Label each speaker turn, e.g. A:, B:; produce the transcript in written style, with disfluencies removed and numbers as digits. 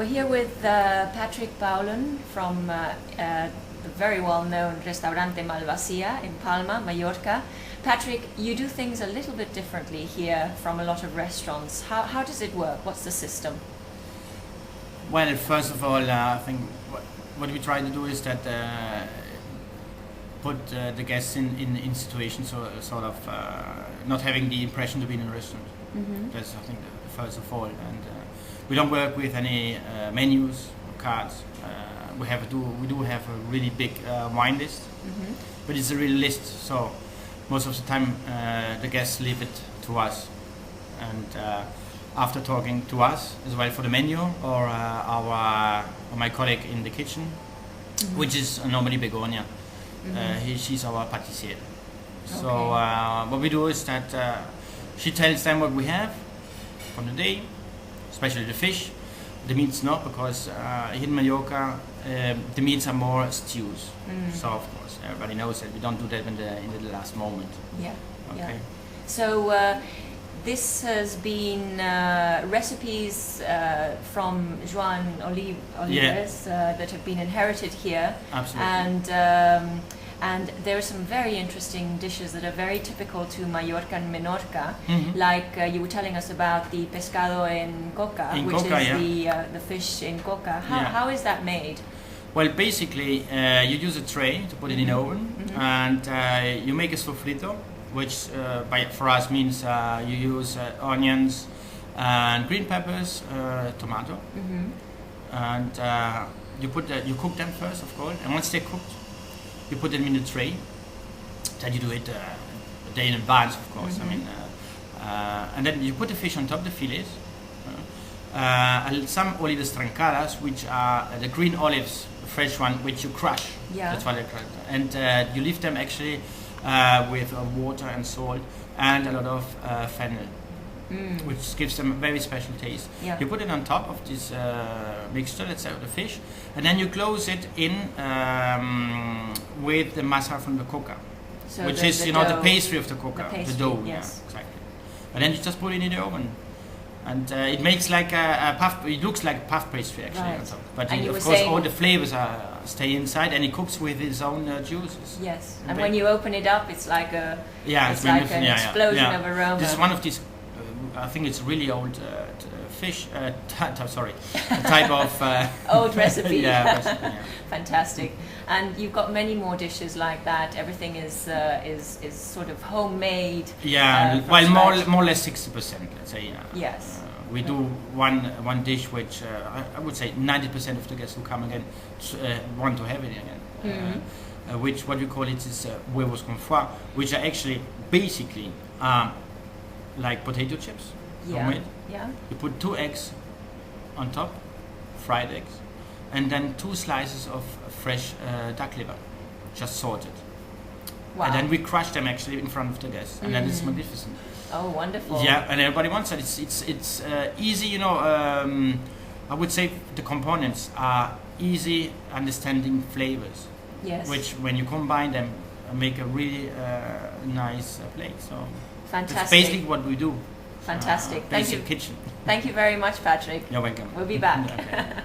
A: We're here with Patrick Paulen from the very well-known Restaurante Malvasia in Palma, Majorca. Patrick, you do things a little bit differently here from a lot of restaurants. How does it work? What's the system?
B: Well, first of all, I think what we try to do is that put the guests in situations sort of not having the impression to be in a restaurant. Mm-hmm. That's, I think, first of all. And we don't work with any menus or cards. We do have a really big wine list, mm-hmm. but it's a real list. So most of the time the guests leave it to us, and after talking to us as well for the menu or my colleague in the kitchen, mm-hmm. which is normally Begonia. Mm-hmm. She's our pâtissier. Okay. So what we do is that she tells them what we have from the day, especially the fish. The meats not, because here in Majorca the meats are more stews. Mm. So of course everybody knows that we don't do that in the last moment.
A: Yeah.
B: Okay.
A: Yeah. So this has been recipes from Joan Olives that have been inherited here.
B: Absolutely.
A: And there are some very interesting dishes that are very typical to Majorca and Menorca, mm-hmm. like you were telling us about the pescado en coca, which is the fish in coca. How is that made?
B: Well, basically you use a tray to put it in the oven, mm-hmm. and you make a sofrito, which for us means you use onions and green peppers, tomato, mm-hmm. and you cook them first, of course, and once they're cooked, you put them in the tray. Then you do it a day in advance, of course. Mm-hmm. I mean, and then you put the fish on top, the fillets, and some olives trancadas, which are the green olives, the fresh one, which you crush. Yeah. That's why they crush. And you leave them actually with water and salt and a lot of fennel, which gives them a very special taste. Yeah. You put it on top of this mixture, let's say, the fish, and then you close it in with the masa from the coca, so which is the pastry of the coca, the dough. Yes. Yeah, exactly. And then you just put it in the oven, and it makes like a puff. It looks like a puff pastry actually, right. On top. But of course, all the flavors stay inside, and it cooks with its own juices.
A: Yes, and when you open it up, it's like an explosion of aroma.
B: This is one of these. I think it's really old fish. Sorry, a type of
A: old recipe.
B: Yeah.
A: Fantastic. And you've got many more dishes like that. Everything is sort of homemade.
B: Yeah, well, more or less 60%. Let's say.
A: Yes.
B: We do one dish which I would say 90% of the guests who come again want to have it again. Mm-hmm. Which what we call it is huevos con foie, which are actually basically. Like potato chips, homemade. Yeah. You put 2 eggs on top, fried eggs, and then 2 slices of fresh duck liver, just salted. Wow. And then we crush them actually in front of the guests, and then it's magnificent.
A: Oh, wonderful!
B: Yeah, and everybody wants it. It's easy, I would say the components are easy understanding flavors.
A: Yes.
B: Which, when you combine them, make a really nice plate. So.
A: Fantastic.
B: That's basically what we do.
A: Fantastic. Thank you.
B: Kitchen.
A: Thank you very much, Patrick.
B: You're welcome.
A: We'll be back. Okay.